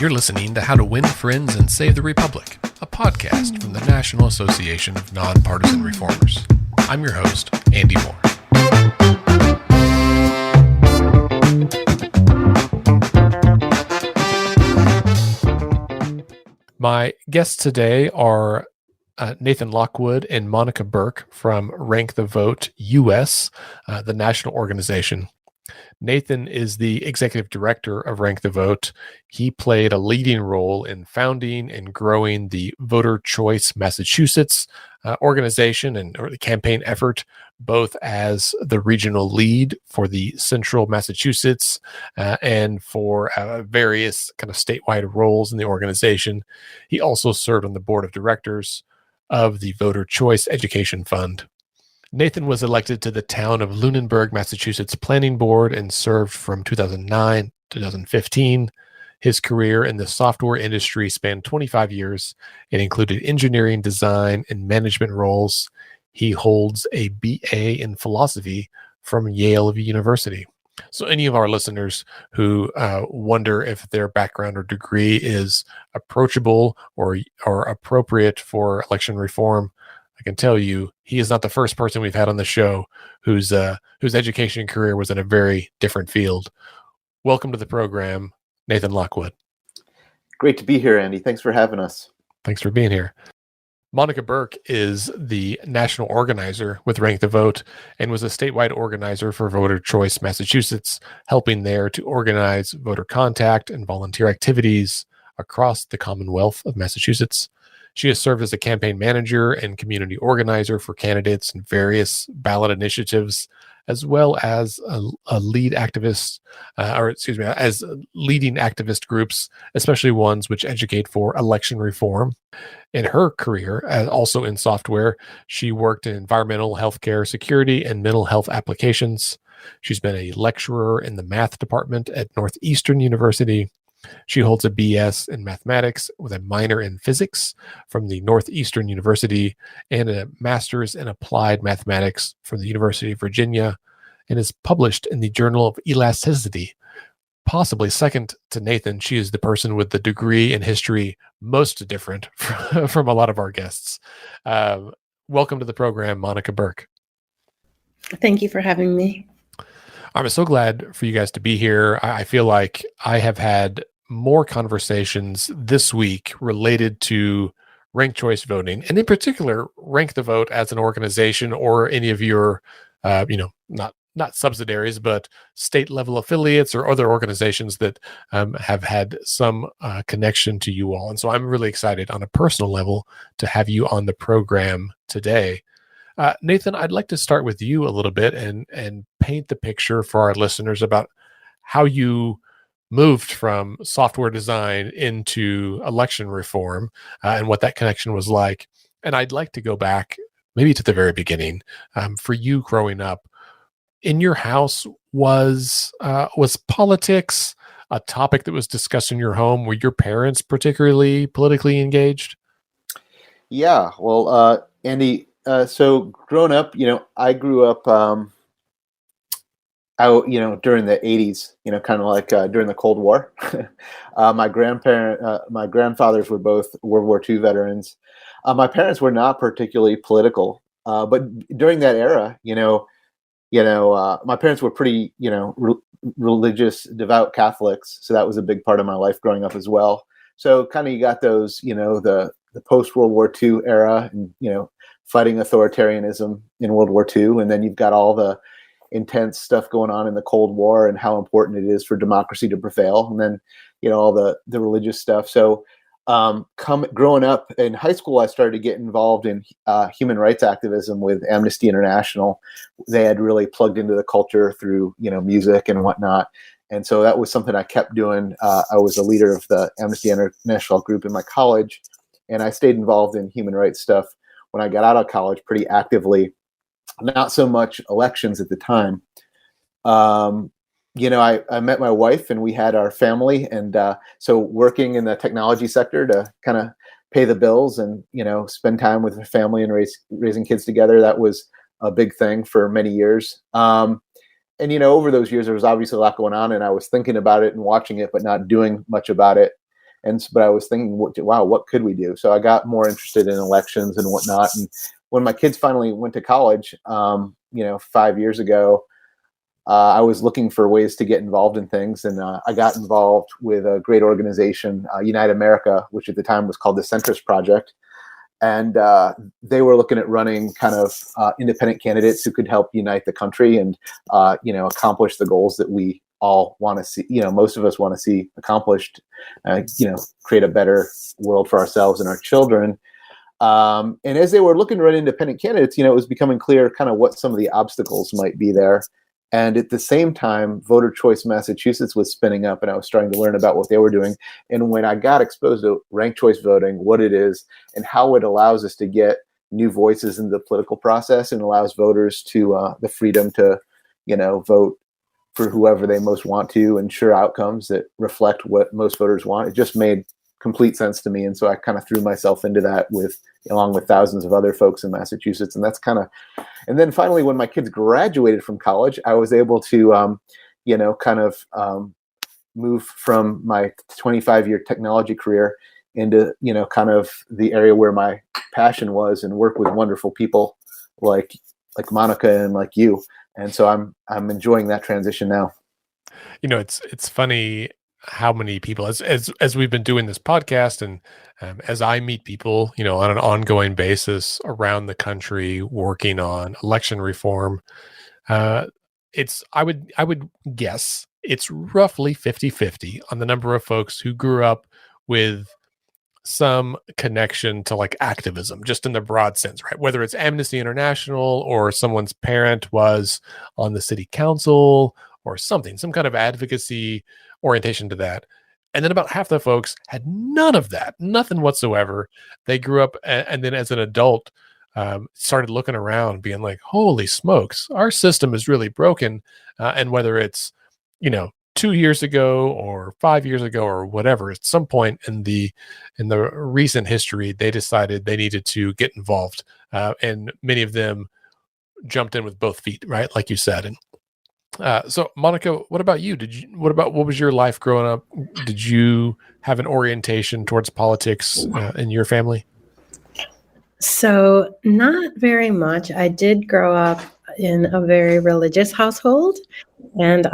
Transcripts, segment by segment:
You're listening to How to Win Friends and Save the Republic, a podcast from the National Association of Nonpartisan Reformers. I'm your host, Andy Moore. My guests today are Nathan Lockwood and Monica Burke from Rank the Vote US, the national organization. Nathan is the executive director of Rank the Vote. He played a leading role in founding and growing the Voter Choice Massachusetts organization and or the campaign effort, both as the regional lead for the central Massachusetts and for various kind of statewide roles in the organization. He also served on the board of directors of the Voter Choice Education Fund. Nathan was elected to the town of Lunenburg, Massachusetts Planning Board and served from 2009 to 2015. His career in the software industry spanned 25 years and included engineering, design, and management roles. He holds a BA in philosophy from Yale University. So any of our listeners who wonder if their background or degree is approachable or appropriate for election reform, I can tell you he is not the first person we've had on the show whose education career was in a very different field. Welcome to the program, Nathan Lockwood. Great to be here, Andy. Thanks for having us. Thanks for being here. Monica Burke is the national organizer with Rank the Vote and was a statewide organizer for Voter Choice Massachusetts, helping there to organize voter contact and volunteer activities across the Commonwealth of Massachusetts. She has served as a campaign manager and community organizer for candidates in various ballot initiatives, as well as a lead activist, as leading activist groups, especially ones which advocate for election reform. In her career, also in software, she worked in environmental healthcare security and mental health applications. She's been a lecturer in the math department at Northeastern University. She holds a BS in mathematics with a minor in physics from the Northeastern University and a master's in applied mathematics from the University of Virginia, and is published in the Journal of Elasticity. Possibly second to Nathan, she is the person with the degree in history most different from a lot of our guests. Welcome to the program, Monica Burke. Thank you for having me. I'm so glad for you guys to be here. I feel like I have had more conversations this week related to ranked choice voting, and in particular, Rank the Vote as an organization or any of your, not subsidiaries, but state level affiliates or other organizations that have had some connection to you all. And so I'm really excited on a personal level to have you on the program today. Nathan, I'd like to start with you a little bit and paint the picture for our listeners about how you moved from software design into election reform and what that connection was like. And I'd like to go back maybe to the very beginning. For you growing up, in your house, was politics a topic that was discussed in your home? Were your parents particularly politically engaged? Yeah, well, Andy, so growing up, I grew up during the 80s, kind of like during the Cold War. My grandfathers were both World War II veterans. My parents were not particularly political, but during that era, my parents were pretty, religious, devout Catholics. So that was a big part of my life growing up as well. So kind of you got those, the post-World War II era and, fighting authoritarianism in World War II. And then you've got all the intense stuff going on in the Cold War and how important it is for democracy to prevail. And then, all the religious stuff. So growing up in high school, I started to get involved in human rights activism with Amnesty International. They had really plugged into the culture through, music and whatnot. And so that was something I kept doing. I was a leader of the Amnesty International group in my college, and I stayed involved in human rights stuff when I got out of college pretty actively. Not so much elections at the time. I met my wife and we had our family. And so working in the technology sector to kind of pay the bills and, spend time with the family and raising kids together, that was a big thing for many years. And, over those years, there was obviously a lot going on and I was thinking about it and watching it, but not doing much about it. But I was thinking, wow, what could we do? So I got more interested in elections and whatnot. And when my kids finally went to college, 5 years ago, I was looking for ways to get involved in things, and I got involved with a great organization, Unite America, which at the time was called the Centrist Project. And they were looking at running kind of independent candidates who could help unite the country and, accomplish the goals that we all want to see, most of us want to see accomplished, create a better world for ourselves and our children. And as they were looking to run independent candidates, it was becoming clear kind of what some of the obstacles might be there. And at the same time, Voter Choice Massachusetts was spinning up, and I was starting to learn about what they were doing. And when I got exposed to ranked choice voting, what it is, and how it allows us to get new voices in the political process and allows voters to the freedom to, vote for whoever they most want to, ensure outcomes that reflect what most voters want, it just made complete sense to me. And so I kind of threw myself into that along with thousands of other folks in Massachusetts. And then finally, when my kids graduated from college, I was able to, move from my 25-year technology career into, kind of the area where my passion was, and work with wonderful people like Monica and like you. And so I'm enjoying that transition now. It's funny how many people, as we've been doing this podcast, and as I meet people, on an ongoing basis around the country working on election reform, I would guess it's roughly 50-50 on the number of folks who grew up with some connection to like activism, just in the broad sense, right? Whether it's Amnesty International or someone's parent was on the city council or something, some kind of advocacy orientation to that. And then about half the folks had none of that, nothing whatsoever. They grew up and then as an adult started looking around being like, holy smokes, our system is really broken. And whether it's, 2 years ago or 5 years ago or whatever, at some point in the recent history, they decided they needed to get involved. And many of them jumped in with both feet, right? Like you said. And so Monica, what about you? What was your life growing up? Did you have an orientation towards politics in your family? So, not very much. I did grow up in a very religious household. And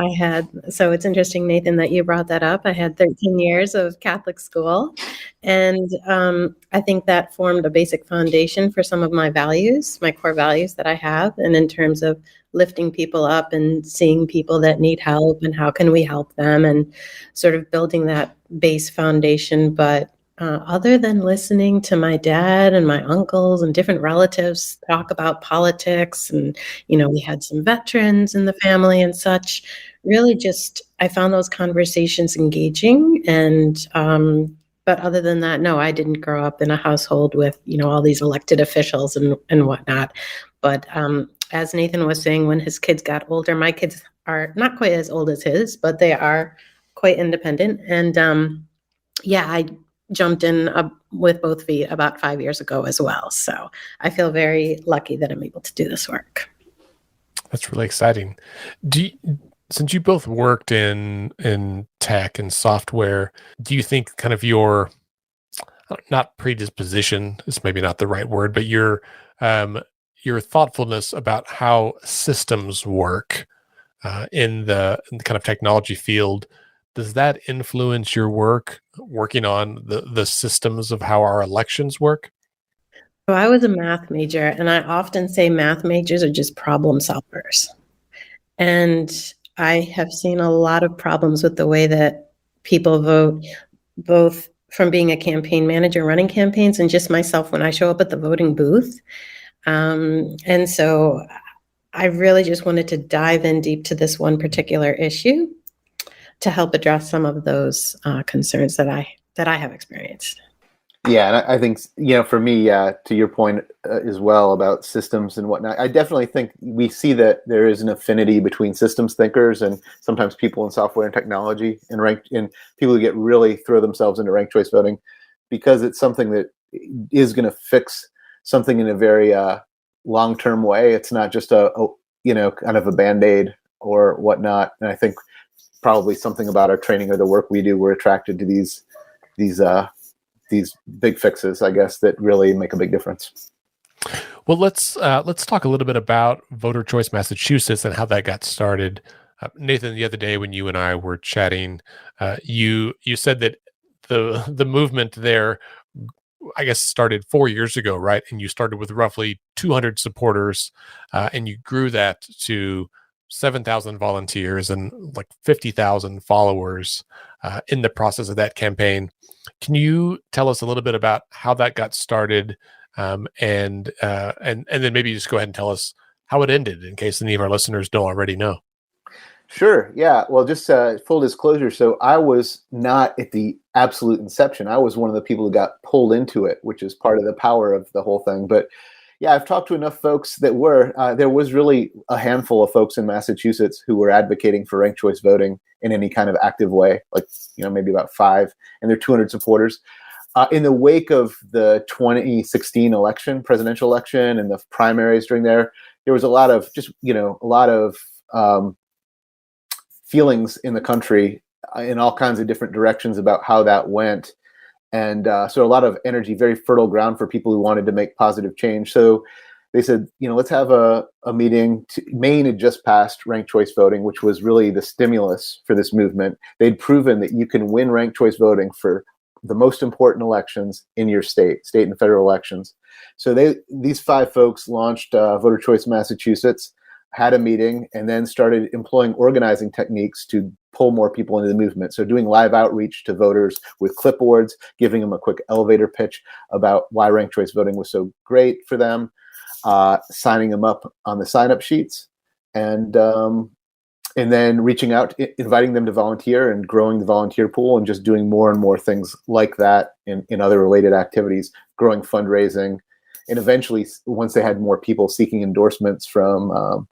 so it's interesting, Nathan, that you brought that up. I had 13 years of Catholic school. And I think that formed a basic foundation for some of my values, my core values that I have. And in terms of lifting people up and seeing people that need help and how can we help them, and sort of building that base foundation. But other than listening to my dad and my uncles and different relatives talk about politics, and, we had some veterans in the family and such, really just, I found those conversations engaging. And, but other than that, no, I didn't grow up in a household with, all these elected officials and whatnot. But as Nathan was saying, when his kids got older, my kids are not quite as old as his, but they are quite independent. And I jumped in with both feet about 5 years ago as well. So I feel very lucky that I'm able to do this work. That's really exciting. Since you both worked in tech and software, do you think kind of your, not predisposition is maybe not the right word, but your thoughtfulness about how systems work in the kind of technology field, does that influence your working on the systems of how our elections work? So I was a math major, and I often say math majors are just problem solvers. And I have seen a lot of problems with the way that people vote, both from being a campaign manager running campaigns and just myself when I show up at the voting booth. And so I really just wanted to dive in deep to this one particular issue to help address some of those concerns that I have experienced. Yeah, and I think, for me, to your point as well about systems and whatnot, I definitely think we see that there is an affinity between systems thinkers and sometimes people in software and technology and people who throw themselves into ranked choice voting, because it's something that is going to fix something in a very long-term way. It's not just kind of a Band-Aid or whatnot. And I think probably something about our training or the work we do, we're attracted to these these big fixes, I guess, that really make a big difference. Well, let's talk a little bit about Voter Choice Massachusetts and how that got started. Nathan, the other day when you and I were chatting, you said that the movement there, I guess, started 4 years ago, right? And you started with roughly 200 supporters, and you grew that to 7,000 volunteers and like 50,000 followers in the process of that campaign. Can you tell us a little bit about how that got started, and then maybe just go ahead and tell us how it ended, in case any of our listeners don't already know? Sure. Yeah. Well, just full disclosure. So I was not at the absolute inception. I was one of the people who got pulled into it, which is part of the power of the whole thing. But yeah, I've talked to enough folks that there was really a handful of folks in Massachusetts who were advocating for ranked choice voting in any kind of active way, like, maybe about 5, and there are 200 supporters. In the wake of the 2016 presidential election, and the primaries during there was a lot of feelings in the country in all kinds of different directions about how that went. And so a lot of energy, very fertile ground for people who wanted to make positive change. So they said, let's have a meeting. Maine had just passed ranked choice voting, which was really the stimulus for this movement. They'd proven that you can win ranked choice voting for the most important elections in your state and federal elections. So these 5 folks launched Voter Choice Massachusetts, had a meeting, and then started employing organizing techniques to pull more people into the movement. So doing live outreach to voters with clipboards, giving them a quick elevator pitch about why ranked choice voting was so great for them, signing them up on the sign-up sheets, and then reaching out, inviting them to volunteer and growing the volunteer pool, and just doing more and more things like that in other related activities, growing fundraising. And eventually, once they had more people seeking endorsements from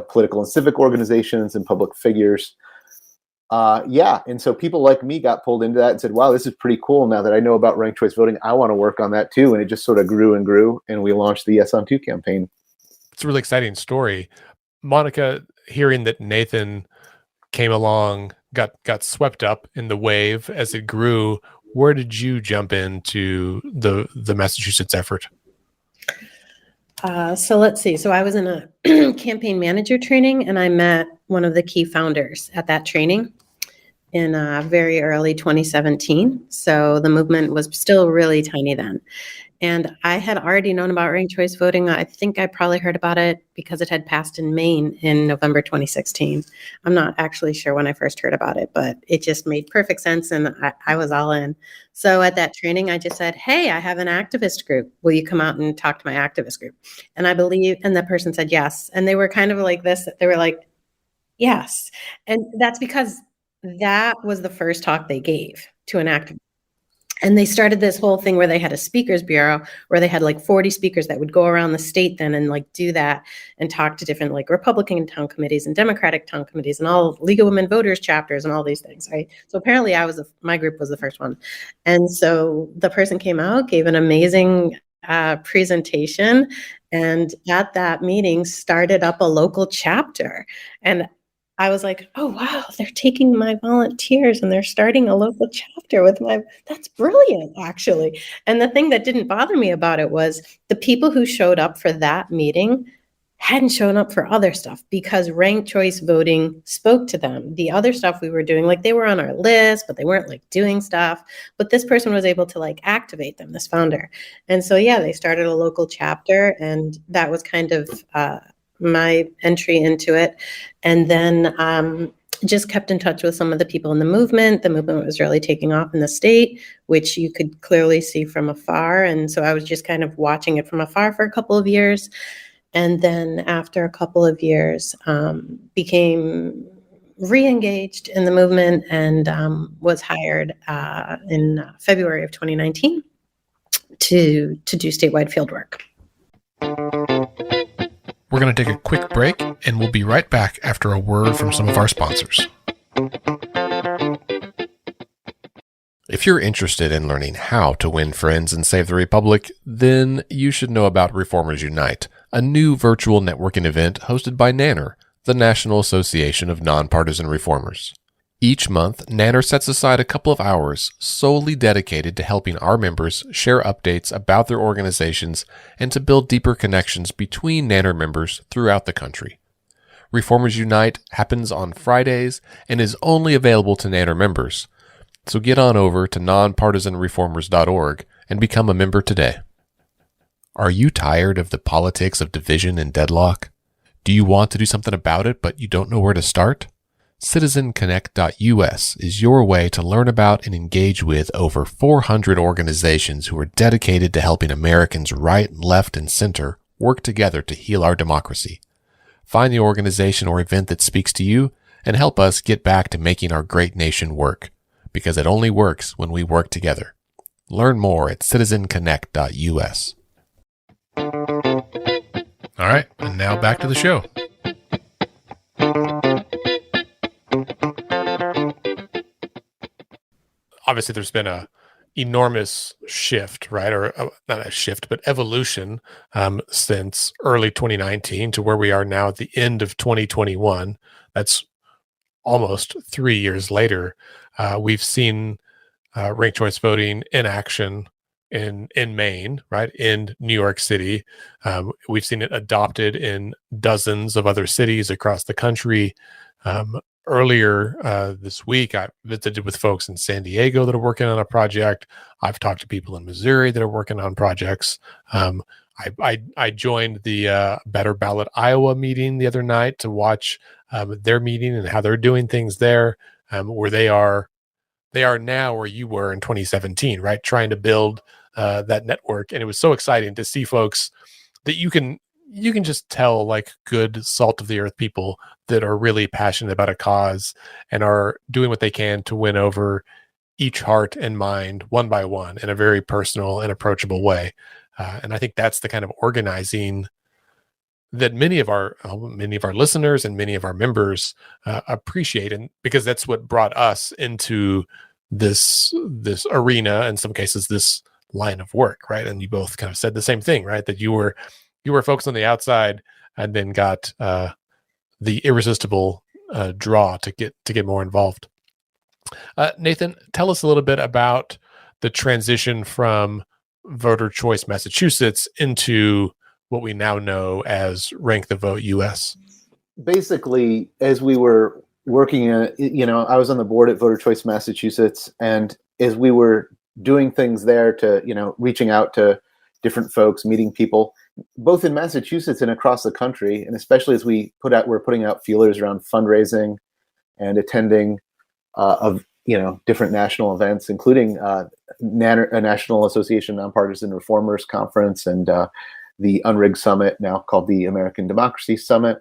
political and civic organizations and public figures. And so people like me got pulled into that and said, wow, this is pretty cool. Now that I know about ranked choice voting, I want to work on that too. And it just sort of grew and grew, and we launched the Yes on 2 campaign. It's a really exciting story. Monica, hearing that Nathan came along, got swept up in the wave as it grew, where did you jump into the Massachusetts effort? So let's see. So I was in a campaign manager training, and I met one of the key founders at that training in very early 2017. So the movement was still really tiny then. And I had already known about ranked choice voting. I think I probably heard about it because it had passed in Maine in November 2016. I'm not actually sure when I first heard about it, but it just made perfect sense, and I was all in. So at that training, I just said, hey, I have an activist group. Will you come out and talk to my activist group? And the person said yes. And they were kind of like this. They were like, yes. And that's because that was the first talk they gave to an activist. And they started this whole thing where they had a speakers bureau where they had like 40 speakers that would go around the state then and like do that and talk to different like Republican town committees and Democratic town committees and all League of Women Voters chapters and all these things, right? So apparently my group was the first one. And so the person came out, gave an amazing presentation, and at that meeting started up a local chapter. And I was like, oh, wow, they're taking my volunteers and they're starting a local chapter that's brilliant, actually. And the thing that didn't bother me about it was the people who showed up for that meeting hadn't shown up for other stuff because ranked choice voting spoke to them. The other stuff we were doing, like they were on our list, but they weren't like doing stuff. But this person was able to like activate them, this founder. And so, yeah, they started a local chapter, and that was kind of my entry into it. And then just kept in touch with some of the people in the movement. The movement was really taking off in the state, which you could clearly see from afar. And so I was just kind of watching it from afar for a couple of years. And then after a couple of years, became re-engaged in the movement and was hired in February of 2019 to do statewide field work. We're going to take a quick break, and we'll be right back after a word from some of our sponsors. If you're interested in learning how to win friends and save the Republic, then you should know about Reformers Unite, a new virtual networking event hosted by NANNER, the National Association of Nonpartisan Reformers. Each month, Nanner sets aside a couple of hours solely dedicated to helping our members share updates about their organizations and to build deeper connections between Nanner members throughout the country. Reformers Unite happens on Fridays and is only available to Nanner members. So get on over to nonpartisanreformers.org and become a member today. Are you tired of the politics of division and deadlock? Do you want to do something about it, but you don't know where to start? CitizenConnect.us is your way to learn about and engage with over 400 organizations who are dedicated to helping Americans right, left, and center work together to heal our democracy. Find the organization or event that speaks to you and help us get back to making our great nation work, because it only works when we work together. Learn more at CitizenConnect.us. All right, and now back to the show. Obviously, there's been a enormous shift, right? Or not a shift, but evolution since early 2019 to where we are now at the end of 2021. That's almost 3 years later. We've seen ranked choice voting in action in Maine, right? In New York City. We've seen it adopted in dozens of other cities across the country. Earlier this week, I visited with folks in San Diego that are working on a project. I've talked to people in Missouri that are working on projects. I joined the Better Ballot Iowa meeting the other night to watch their meeting and how they're doing things there, where they are now where you were in 2017, right? Trying to build that network. And it was so exciting to see folks that you can just tell, like, good salt of the earth people that are really passionate about a cause and are doing what they can to win over each heart and mind one by one in a very personal and approachable way. And I think that's the kind of organizing that many of our listeners and many of our members appreciate, and because that's what brought us into this arena, in some cases this line of work, right? And you both kind of said the same thing, right? That you were folks on the outside and then got the irresistible draw to get more involved. Nathan, tell us a little bit about the transition from Voter Choice Massachusetts into what we now know as Rank the Vote US. Basically, as we were working, I was on the board at Voter Choice Massachusetts, and as we were doing things there to, reaching out to different folks, meeting people, both in Massachusetts and across the country, and especially as we're putting out feelers around fundraising and attending of different national events, including a National Association of Nonpartisan Reformers Conference and the Unrigged Summit, now called the American Democracy Summit.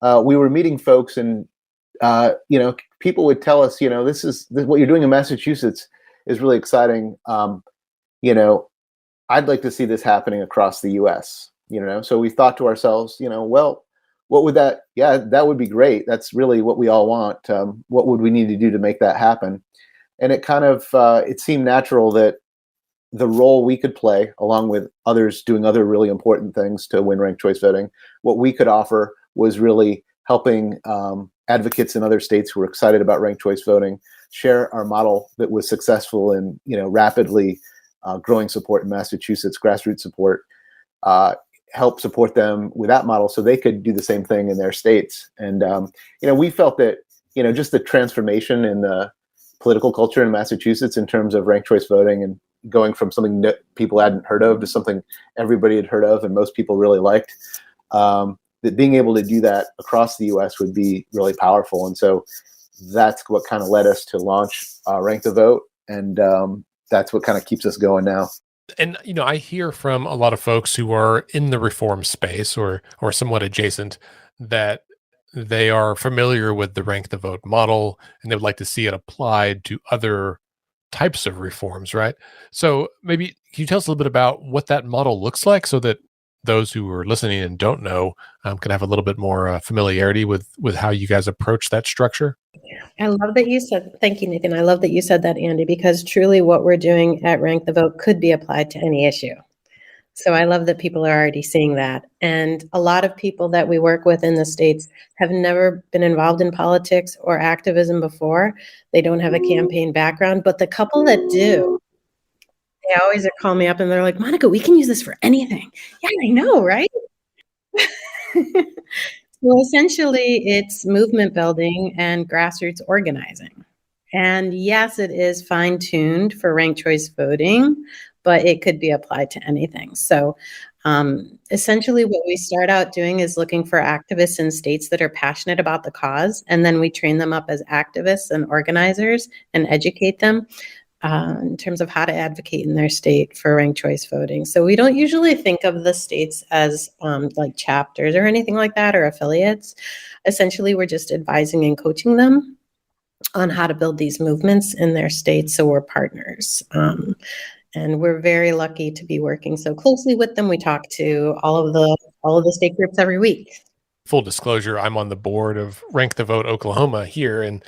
We were meeting folks, and people would tell us, this what you're doing in Massachusetts is really exciting. I'd like to see this happening across the U.S. So we thought to ourselves, well, what would that? Yeah, that would be great. That's really what we all want. What would we need to do to make that happen? And it kind of it seemed natural that the role we could play, along with others doing other really important things to win ranked choice voting, what we could offer was really helping advocates in other states who were excited about ranked choice voting share our model that was successful in rapidly growing support in Massachusetts, grassroots support, help support them with that model so they could do the same thing in their states. And we felt that just the transformation in the political culture in Massachusetts in terms of ranked choice voting and going from something that people hadn't heard of to something everybody had heard of and most people really liked, that being able to do that across the U.S. would be really powerful. And so that's what kind of led us to launch Rank the Vote, and that's what kind of keeps us going now. And I hear from a lot of folks who are in the reform space or somewhat adjacent that they are familiar with the Rank the Vote model and they would like to see it applied to other types of reforms, right? So maybe can you tell us a little bit about what that model looks like so that those who are listening and don't know can have a little bit more familiarity with how you guys approach that structure? I love that you said, thank you, Nathan. I love that you said that, Andy, because truly what we're doing at Rank the Vote could be applied to any issue. So I love that people are already seeing that. And a lot of people that we work with in the States have never been involved in politics or activism before. They don't have a campaign background, but the couple that do, they always call me up and they're like, Monica, we can use this for anything. Yeah, I know, right? Well, essentially, it's movement building and grassroots organizing. And yes, it is fine-tuned for ranked choice voting, but it could be applied to anything. So essentially what we start out doing is looking for activists in states that are passionate about the cause, and then we train them up as activists and organizers and educate them in terms of how to advocate in their state for ranked choice voting. So we don't usually think of the states as like chapters or anything like that or affiliates. Essentially, we're just advising and coaching them on how to build these movements in their states. So we're partners. And we're very lucky to be working so closely with them. We talk to all of the state groups every week. Full disclosure, I'm on the board of Rank the Vote Oklahoma here, and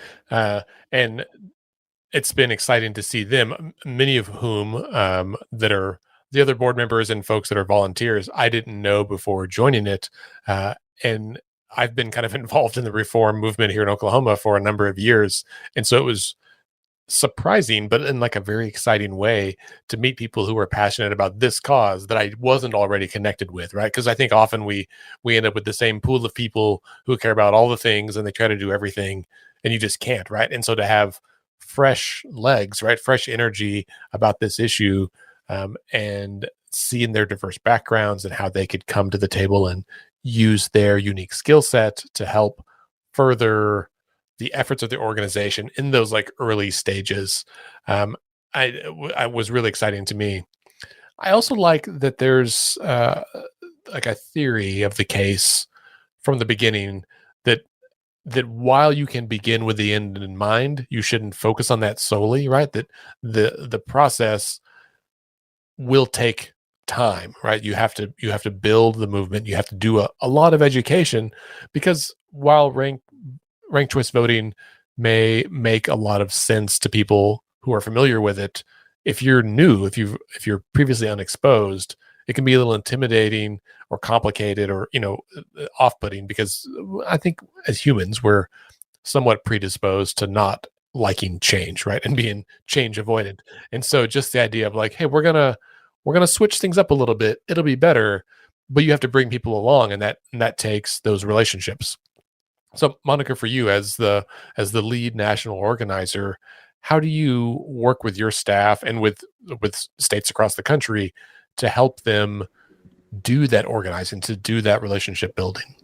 it's been exciting to see them, many of whom that are the other board members and folks that are volunteers I didn't know before joining it. And I've been kind of involved in the reform movement here in Oklahoma for a number of years. And so it was surprising, but in like a very exciting way, to meet people who are passionate about this cause that I wasn't already connected with, right? Because I think often we end up with the same pool of people who care about all the things and they try to do everything, and you just can't, right? And so to have fresh legs, right, fresh energy about this issue, and seeing their diverse backgrounds and how they could come to the table and use their unique skill set to help further the efforts of the organization in those like early stages, I was really exciting to me. I also like that there's like a theory of the case from the beginning that while you can begin with the end in mind, you shouldn't focus on that solely, right? That the process will take time, right? You have to build the movement. You have to do a lot of education, because while ranked choice voting may make a lot of sense to people who are familiar with it, if you're new, if you're previously unexposed, it can be a little intimidating or complicated or off-putting, because I think as humans we're somewhat predisposed to not liking change, right, and being change avoidant. And so just the idea of like, hey, we're gonna switch things up a little bit, it'll be better, but you have to bring people along, and that takes those relationships. So Monica, for you as the lead national organizer, how do you work with your staff and with states across the country to help them do that organizing, to do that relationship building?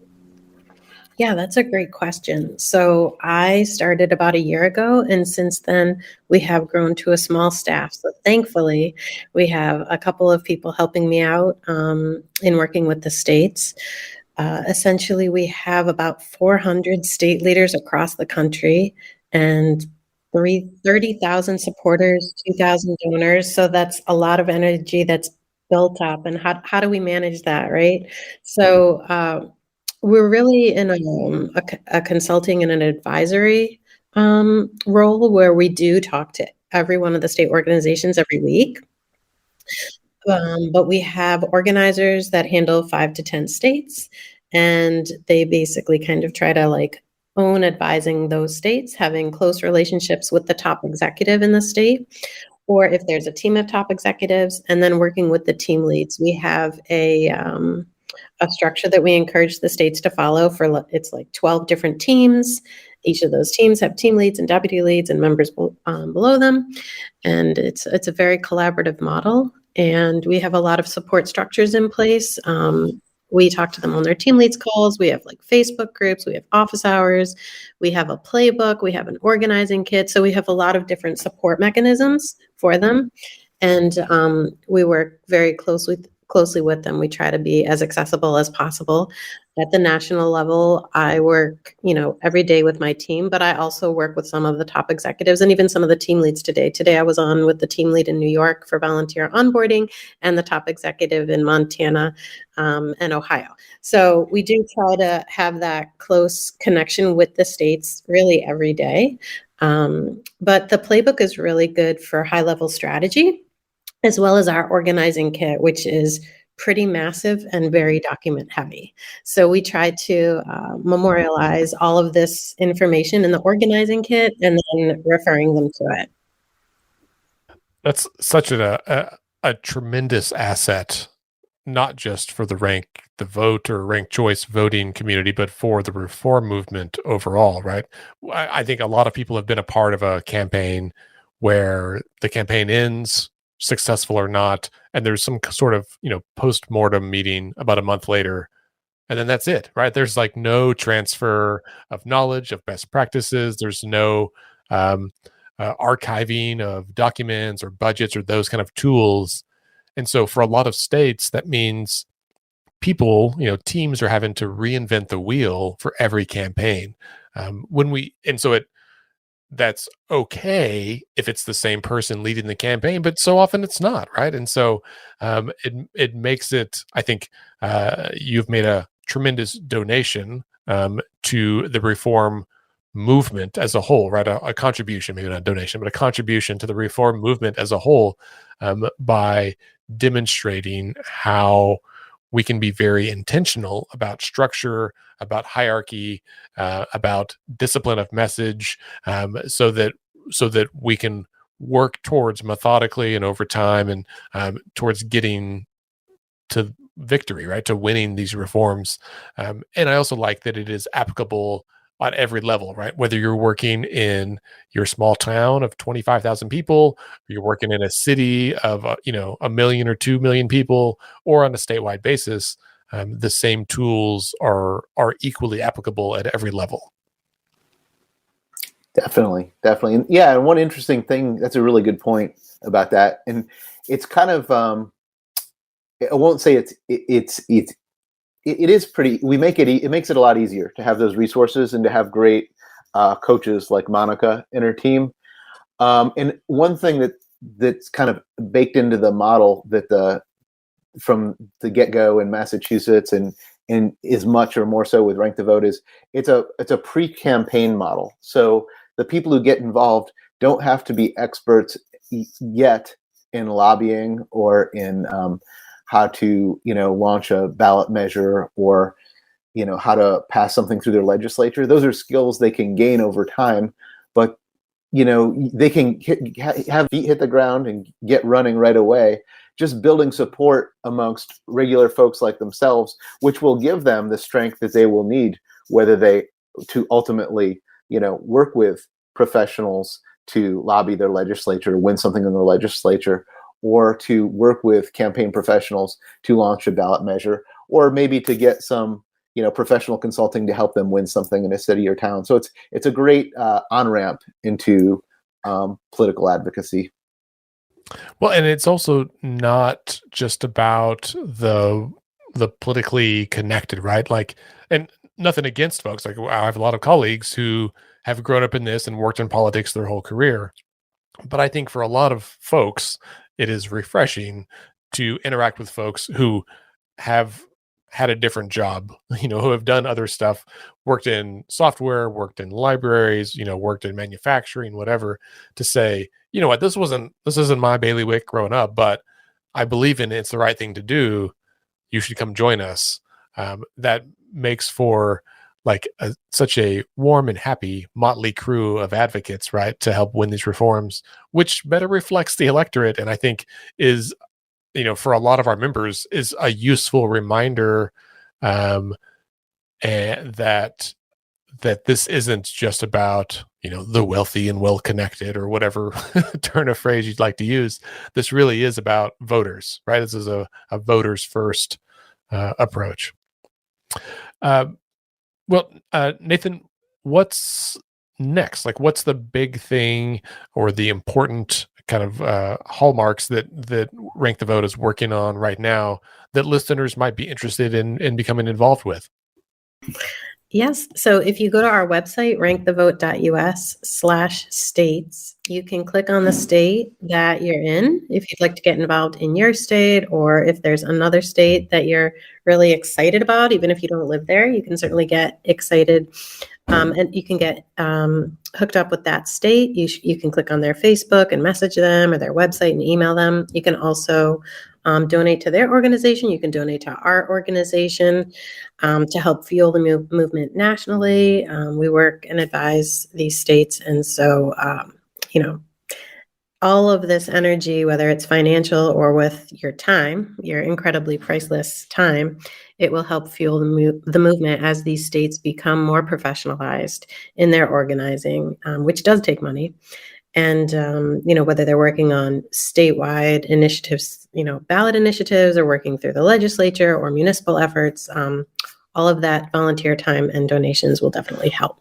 Yeah, that's a great question. So I started about a year ago, and since then we have grown to a small staff. So thankfully, we have a couple of people helping me out in working with the states. Essentially, we have about 400 state leaders across the country and 30,000 supporters, 2,000 donors. So that's a lot of energy that's built up. And how do we manage that, right? So we're really in a consulting and an advisory role, where we do talk to every one of the state organizations every week. But we have organizers that handle 5 to 10 states, and they basically kind of try to like own advising those states, having close relationships with the top executive in the state, or if there's a team of top executives, and then working with the team leads. We have a structure that we encourage the states to follow for, it's like 12 different teams. Each of those teams have team leads and deputy leads and members below them. And it's a very collaborative model. And we have a lot of support structures in place. We talk to them on their team leads calls. We have like Facebook groups. We have office hours. We have a playbook. We have an organizing kit. So we have a lot of different support mechanisms for them. And we work very closely with them. We try to be as accessible as possible. At the national level, I work, every day with my team, but I also work with some of the top executives and even some of the team leads today. Today, I was on with the team lead in New York for volunteer onboarding and the top executive in Montana and Ohio. So we do try to have that close connection with the states really every day. But the playbook is really good for high-level strategy, as well as our organizing kit, which is pretty massive and very document heavy. So we tried to memorialize all of this information in the organizing kit and then referring them to it. That's such a tremendous asset, not just for the vote or ranked choice voting community, but for the reform movement overall, right? I think a lot of people have been a part of a campaign where the campaign ends, successful or not, and there's some sort of, post-mortem meeting about a month later, and then that's it, right? There's like no transfer of knowledge, of best practices. There's no archiving of documents or budgets or those kind of tools. And so for a lot of states, that means people, teams are having to reinvent the wheel for every campaign. That's okay if it's the same person leading the campaign, but so often it's not, right? And so it makes it, I think, you've made a tremendous donation to the reform movement as a whole, right? A contribution, maybe not a donation, but a contribution to the reform movement as a whole, by demonstrating how we can be very intentional about structure, about hierarchy, about discipline of message, so that we can work towards methodically and over time, and towards getting to victory, right? To winning these reforms. And I also like that it is applicable on every level, right? Whether you're working in your small town of 25,000 people, or you're working in a city of, 1 million or 2 million people, or on a statewide basis, the same tools are equally applicable at every level. Definitely. And yeah, and one interesting thing, that's a really good point about that. And it's kind of, I won't say it is pretty, it makes it a lot easier to have those resources and to have great coaches like Monica and her team. And one thing that's kind of baked into the model that from the get-go in Massachusetts and is much or more so with Rank the Vote is it's a pre-campaign model. So the people who get involved don't have to be experts yet in lobbying or in how to launch a ballot measure or how to pass something through their legislature. Those are skills they can gain over time, but they can have feet hit the ground and get running right away, just building support amongst regular folks like themselves, which will give them the strength that they will need, whether they to ultimately work with professionals to lobby their legislature, to win something in their legislature, or to work with campaign professionals to launch a ballot measure, or maybe to get some professional consulting to help them win something in a city or town. So it's a great on-ramp into political advocacy. Well, and it's also not just about the politically connected, right? Like, and nothing against folks. Like, I have a lot of colleagues who have grown up in this and worked in politics their whole career. But I think for a lot of folks, it is refreshing to interact with folks who have had a different job, who have done other stuff, worked in software, worked in libraries, worked in manufacturing, whatever, to say, what, this isn't my bailiwick growing up, but I believe in it. It's the right thing to do. You should come join us. That makes for like such a warm and happy motley crew of advocates, right, to help win these reforms, which better reflects the electorate. And I think is, for a lot of our members, is a useful reminder and that this isn't just about, the wealthy and well-connected or whatever turn of phrase you'd like to use. This really is about voters, right? This is a voters first approach. Well, Nathan, what's next? Like, what's the big thing or the important kind of hallmarks that Rank the Vote is working on right now that listeners might be interested in becoming involved with? Yes. So if you go to our website, rankthevote.us/states, you can click on the state that you're in if you'd like to get involved in your state, or if there's another state that you're really excited about. Even if you don't live there, you can certainly get excited, and you can get hooked up with that state. You can click on their Facebook and message them, or their website and email them. You can also donate to their organization. You can donate to our organization to help fuel the movement nationally. We work and advise these states. And so, all of this energy, whether it's financial or with your time, your incredibly priceless time, it will help fuel the movement as these states become more professionalized in their organizing, which does take money. And, whether they're working on statewide initiatives, ballot initiatives, or working through the legislature or municipal efforts, all of that volunteer time and donations will definitely help.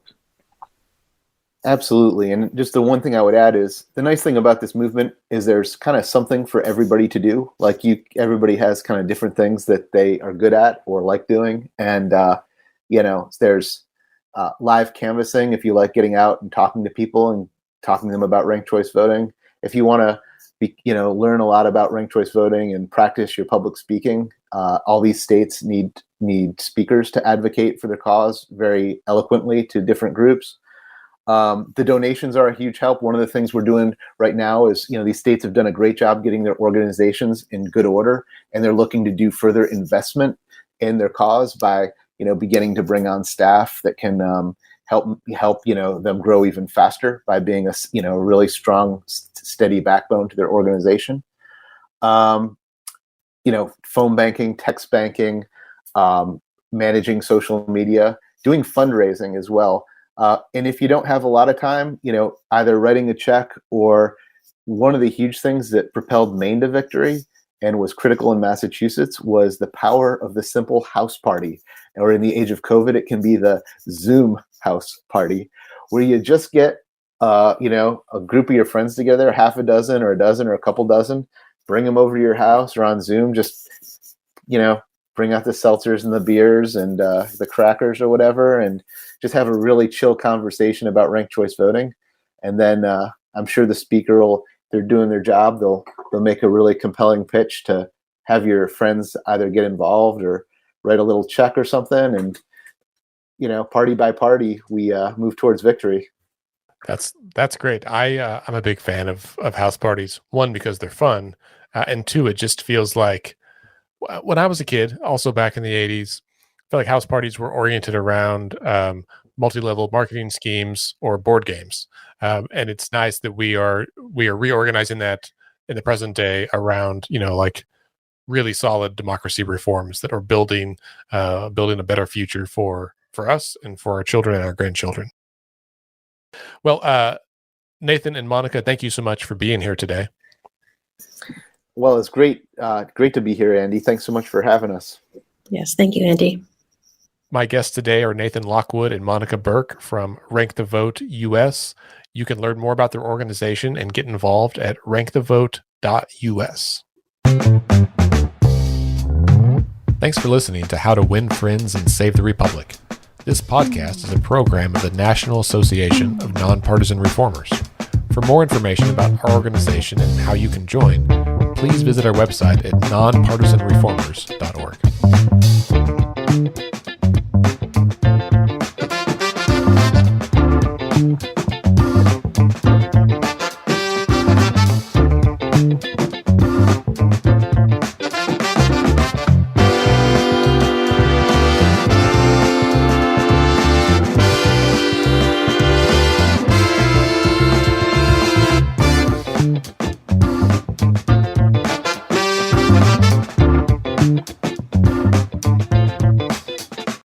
Absolutely. And just the one thing I would add is the nice thing about this movement is there's kind of something for everybody to do. Like everybody has kind of different things that they are good at or like doing. And, there's live canvassing if you like getting out and talking to people and talking to them about ranked choice voting. If you want to learn a lot about ranked choice voting and practice your public speaking, all these states need speakers to advocate for their cause very eloquently to different groups. The donations are a huge help. One of the things we're doing right now is, these states have done a great job getting their organizations in good order, and they're looking to do further investment in their cause by, beginning to bring on staff that can help them grow even faster by being a really strong, steady backbone to their organization. Phone banking, text banking, managing social media, doing fundraising as well. And if you don't have a lot of time, either writing a check, or one of the huge things that propelled Maine to victory and was critical in Massachusetts was the power of the simple house party. Or in the age of COVID, it can be the Zoom house party, where you just get, a group of your friends together, half a dozen or a dozen or a couple dozen, bring them over to your house or on Zoom, just, bring out the seltzers and the beers and the crackers or whatever, and just have a really chill conversation about ranked choice voting. And then I'm sure the speaker they're doing their job. They'll make a really compelling pitch to have your friends either get involved or write a little check or something. And, party by party, we move towards victory. That's great. I'm a big fan of house parties. One, because they're fun. And two, it just feels like, when I was a kid, also back in the 80s, I feel like house parties were oriented around multi-level marketing schemes or board games. And it's nice that we are reorganizing that in the present day around, really solid democracy reforms that are building a better future for us and for our children and our grandchildren. Well, Nathan and Monica, thank you so much for being here today. Well, it's great to be here, Andy. Thanks so much for having us. Yes, thank you, Andy. My guests today are Nathan Lockwood and Monica Burke from Rank the Vote US. You can learn more about their organization and get involved at rankthevote.us. Thanks for listening to How to Win Friends and Save the Republic. This podcast is a program of the National Association of Nonpartisan Reformers. For more information about our organization and how you can join, please visit our website at nonpartisanreformers.org.